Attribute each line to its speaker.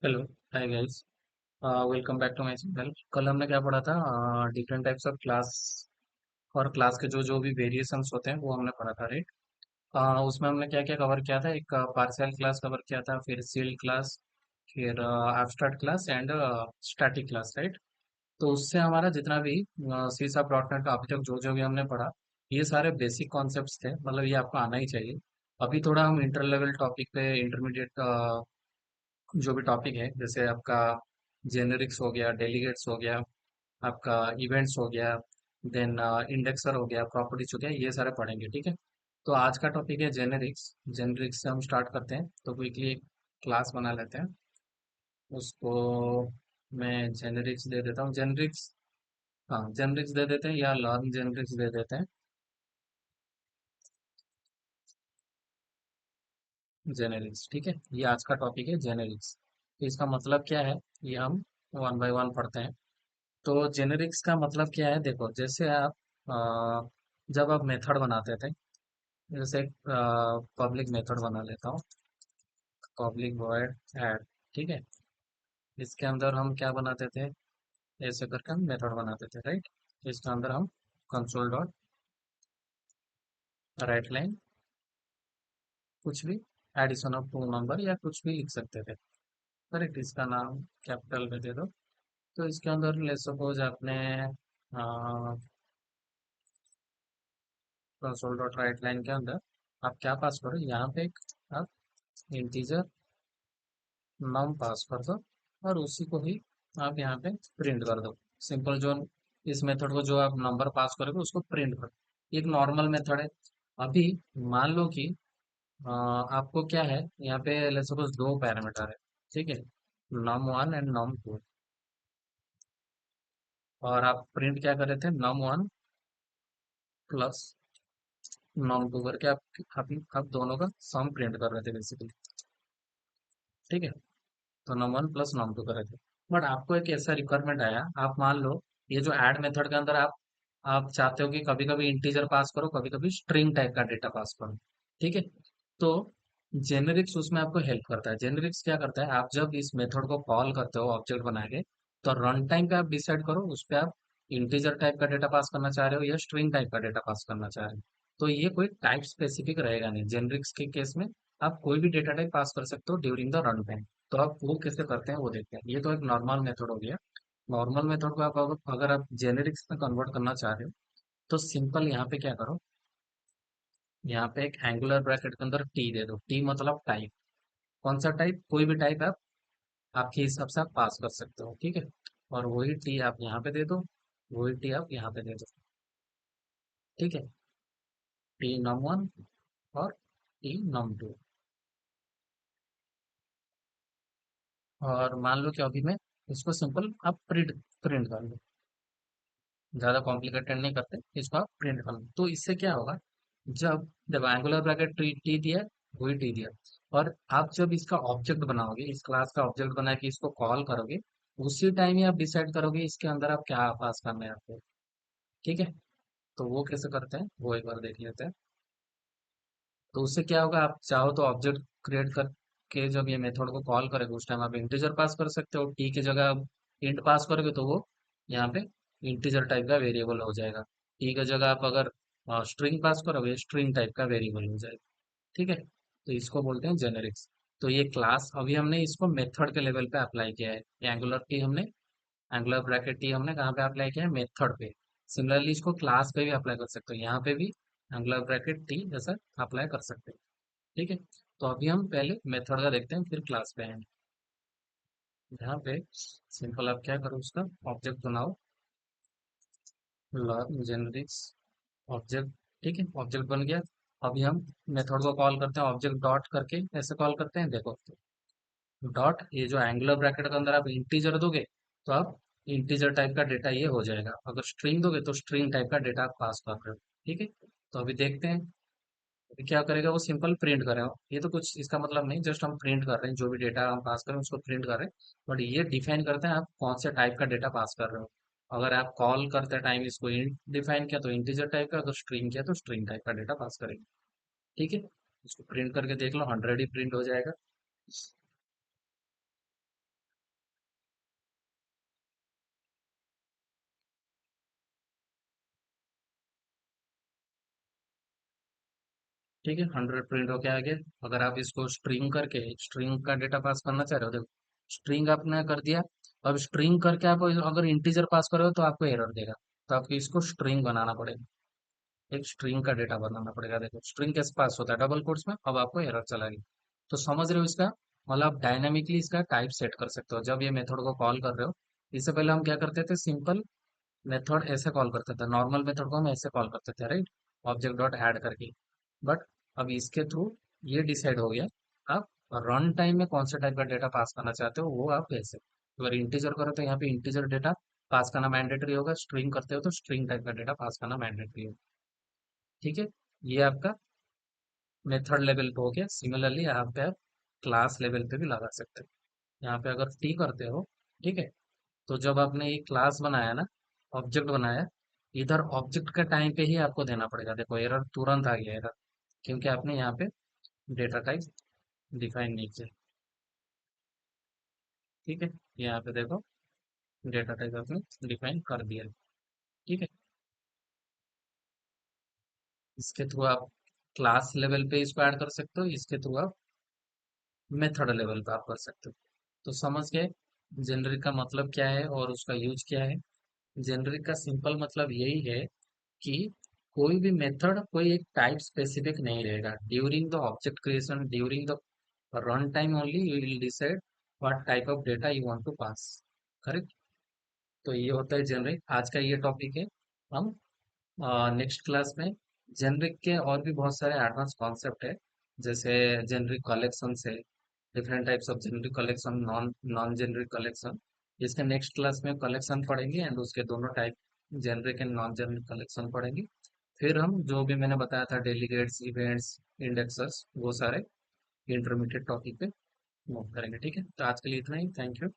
Speaker 1: Hello. Hi guys. Welcome back to my channel. कल हमने क्या पढ़ा था? डिफरेंट टाइप्स ऑफ क्लास और क्लास के जो जो भी वेरिएशंस होते हैं वो हमने पढ़ा था, राइट? उसमें हमने क्या क्या कवर किया था? एक पार्शियल क्लास कवर किया था, फिर सील्ड क्लास, फिर abstract class and static class, right? तो उससे हमारा जितना भी सी शार्प डॉट नेट का अभी तक जो जो भी हमने पढ़ा, ये सारे बेसिक कॉन्सेप्ट्स थे। मतलब ये आपको आना ही चाहिए। अभी थोड़ा हम इंटर लेवल टॉपिक पे, इंटरमीडिएट जो भी टॉपिक है, जैसे आपका जेनेरिक्स हो गया, डेलीगेट्स हो गया, आपका इवेंट्स हो गया, देन इंडेक्सर हो गया, प्रॉपर्टीज हो गया, ये सारे पढ़ेंगे, ठीक है? तो आज का टॉपिक है जेनेरिक्स। जेनेरिक्स से हम स्टार्ट करते हैं, तो क्विकली एक क्लास बना लेते हैं। उसको मैं जेनेरिक्स दे देता हूँ। जेनेरिक्स, हाँ, जेनेरिक्स दे देते हैं या लर्न जेनेरिक्स दे देते हैं। जेनेरिक्स, ठीक है। ये आज का टॉपिक है, जेनेरिक्स। तो इसका मतलब क्या है, ये हम वन बाय वन पढ़ते हैं। तो जेनेरिक्स का मतलब क्या है? देखो, जैसे आप जब आप मेथड बनाते थे, जैसे पब्लिक मेथड बना लेता हूँ, पब्लिक वॉइड ऐड, ठीक है। इसके अंदर हम क्या बनाते थे? ऐसे करके हम मेथड बनाते थे, राइट? इसके अंदर हम कंसोल डॉट राइट लाइन कुछ भी, एडिशन ऑफ टू नंबर या कुछ भी लिख सकते थे, करेक्ट? इसका नाम कैपिटल में दे दो। तो इसके अंदर ले सपोज आपने कंसोल डॉट राइट लाइन के अंदर आप क्या पास करो, यहाँ पे एक आप इंटीजर नम पास कर दो, और उसी को ही आप यहाँ पे प्रिंट कर दो। सिंपल जो इस मेथड को जो आप नंबर पास करोगे उसको प्रिंट कर दो। एक नॉर्मल मेथड है। अभी मान लो कि आपको क्या है, यहाँ पे लेट्स सपोज दो पैरामीटर है, ठीक है, num one and num two. और आप प्रिंट क्या कर रहे थे? Num one plus num two करके आप दोनों का सम प्रिंट कर रहे थे बेसिकली, ठीक है। तो num one plus num two कर रहे थे। बट आपको एक ऐसा रिक्वायरमेंट आया, आप मान लो ये जो ऐड मेथड के अंदर आप चाहते हो कि कभी कभी इंटीजर पास करो, कभी कभी स्ट्रिंग टाइप का डेटा पास करो, ठीक है। तो जेनेरिक्स उसमें आपको हेल्प करता है। जेनेरिक्स क्या करता है, आप जब इस मेथड को कॉल करते हो ऑब्जेक्ट बना के, तो रन टाइम पे आप डिसाइड करो उस पे आप इंटीजर टाइप का डेटा पास करना चाह रहे हो या स्ट्रिंग टाइप का डेटा पास करना चाह रहे हो। तो ये कोई टाइप स्पेसिफिक रहेगा नहीं। जेनेरिक्स के केस में आप कोई भी डेटा टाइप पास कर सकते हो ड्यूरिंग द रन टाइम। तो आप वो कैसे करते हैं वो देखते हैं। ये तो एक नॉर्मल मेथड हो गया। नॉर्मल मेथड को आप अगर आप जेनेरिक्स में कन्वर्ट करना चाह रहे हो, तो सिंपल यहाँ पे क्या करो, यहाँ पे एक एंगुलर ब्रैकेट के अंदर टी दे दो। टी मतलब टाइप। कौन सा टाइप? कोई भी टाइप आप आपके हिसाब से आप पास कर सकते हो, ठीक है। और वही टी आप यहाँ पे दे दो, वही टी आप यहाँ पे दे दो, ठीक है। टी नम वन और टी नम टू। और मान लो कि अभी मैं इसको सिंपल आप प्रिंट प्रिंट कर लो, ज्यादा कॉम्प्लिकेटेड नहीं करते, इसको आप प्रिंट कर लो। तो इससे क्या होगा, जब जब एंगुलर ब्रैकेट टी टी दिया, वही टी दिया, और आप जब इसका ऑब्जेक्ट बनाओगे, इस क्लास का ऑब्जेक्ट बना के इसको कॉल करोगे, उसी टाइम ही आप डिसाइड करोगे इसके अंदर आप क्या पास करना है आपको, ठीक है। तो वो कैसे करते हैं वो एक बार देख लेते हैं। तो उससे क्या होगा, आप चाहो तो ऑब्जेक्ट क्रिएट करके जब ये मेथड को कॉल करेगा उस टाइम आप इंटीजर पास कर सकते हो। टी की जगह आप इंट पास करोगे तो वो यहाँ पे इंटीजर टाइप का वेरिएबल हो जाएगा। टी की जगह आप अगर स्ट्रिंग पास करोगे, स्ट्रिंग टाइप का वेरिएबल हो जाएगा, ठीक है। तो इसको बोलते हैं जेनेरिक्स। तो ये क्लास अभी हमने इसको मेथड के लेवल पे अप्लाई किया है। एंगुलर टी हमने, एंगुलर ब्रैकेट टी हमने कहाँ पे अप्लाई किया है? मेथड पे। सिमिलरली इसको क्लास पे भी अप्लाई कर सकते हो, यहाँ पे भी एंगुलर ब्रैकेट टी जैसा अप्लाई कर सकते हो, ठीक है। तो अभी हम पहले मेथड का देखते हैं, फिर क्लास पे आएंगे। यहाँ पे सिंपल आप क्या करो, उसका ऑब्जेक्ट बनाओ, लर्न जेनेरिक्स ऑब्जेक्ट, ठीक है। ऑब्जेक्ट बन गया। अभी हम मेथड को कॉल करते हैं ऑब्जेक्ट डॉट करके, ऐसे कॉल करते हैं, देखो। डॉट, ये जो एंगुलर ब्रैकेट के अंदर आप इंटीजर दोगे तो आप इंटीजर टाइप का डेटा ये हो जाएगा। अगर स्ट्रिंग दोगे तो स्ट्रिंग टाइप का डेटा आप पास कर रहे हो, ठीक है। तो अभी देखते हैं अभी क्या करेगा, वो सिंपल प्रिंट करेगा। ये तो कुछ इसका मतलब नहीं, जस्ट हम प्रिंट कर रहे हैं, जो भी डेटा हम पास करें उसको प्रिंट कर रहे हैं। बट ये डिफाइन करते हैं आप कौन से टाइप का डेटा पास कर रहे हो। अगर आप कॉल करते टाइम इसको इंट डिफाइन किया तो इंटीजर टाइप का, अगर स्ट्रिंग किया तो स्ट्रिंग टाइप का डेटा पास करेंगे, ठीक है। इसको प्रिंट करके देख लो, 100 ही प्रिंट हो जाएगा। ठीक है, 100 प्रिंट होके आ गया। अगर आप इसको स्ट्रिंग करके स्ट्रिंग का डेटा पास करना चाह रहे हो, देखो स्ट्रिंग आपने कर दिया। अब स्ट्रिंग करके आप अगर इंटीजर पास करो तो आपको एरर देगा। तो आपको इसको स्ट्रिंग बनाना पड़ेगा, एक स्ट्रिंग का डेटा बनाना पड़ेगा। देखो स्ट्रिंग कैसे पास होता है, डबल कोट्स में। अब आपको एरर चला गया, तो समझ रहे हो इसका मतलब आप डायनामिकली इसका टाइप सेट कर सकते हो जब ये मेथड को कॉल कर रहे हो। इससे पहले हम क्या करते थे, सिंपल मेथड ऐसे कॉल करते थे, नॉर्मल मेथड को हम ऐसे कॉल करते थे, राइट, ऑब्जेक्ट डॉट ऐड करके। बट अब इसके थ्रू ये डिसाइड हो गया आप रन टाइम में कौन सा टाइप का डेटा पास करना चाहते हो, वो आप ऐसे। अगर इंटीजर करो तो यहाँ पे इंटीजर डेटा पास करना मैंडेटरी होगा, स्ट्रिंग करते हो तो स्ट्रिंग टाइप का डेटा पास करना मैंडेटरी होगा। ठीक है, ये आपका मेथड लेवल पे हो गया। सिमिलरली यहाँ पे आप क्लास लेवल पे भी लगा सकते हो। यहाँ पे अगर टी करते हो, ठीक है, तो जब आपने ये क्लास बनाया ना, ऑब्जेक्ट बनाया, इधर ऑब्जेक्ट का टाइम पे ही आपको देना पड़ेगा। देखो एरर तुरंत आ गया एरर, क्योंकि आपने यहाँ पे डेटा टाइप डिफाइन नहीं किया। ठीक है, यहाँ पे देखो डेटा टाइप आपने डिफाइन कर दिया। ठीक है, इसके थ्रू आप क्लास लेवल पे इसको ऐड कर सकते हो, इसके थ्रू आप मेथड लेवल पे आप कर सकते हो। तो समझ गए जेनरिक का मतलब क्या है और उसका यूज क्या है। जेनरिक का सिंपल मतलब यही है कि कोई भी मेथड कोई एक टाइप स्पेसिफिक नहीं रहेगा। During the object creation, during the run time only you will decide what type of data you want to pass. Correct. तो ये होता है जेनरिक, आज का ये टॉपिक है। हम नेक्स्ट क्लास में जेनरिक के और भी बहुत सारे एडवांस कॉन्सेप्ट है, जैसे जेनरिक कलेक्शन है, different types of generic collection, non non generic collection. इसके नेक्स्ट क्लास में कलेक्शन पढ़ेंगे एंड उसके दोनों type, generic and non generic collection पढ़ेंगे। फिर हम जो भी मैंने बताया था, डेलीगेट्स, इवेंट्स, इंडेक्सर्स, वो सारे इंटरमीडिएट टॉपिक पे मूव करेंगे। ठीक है, तो आज के लिए इतना ही। Thank you.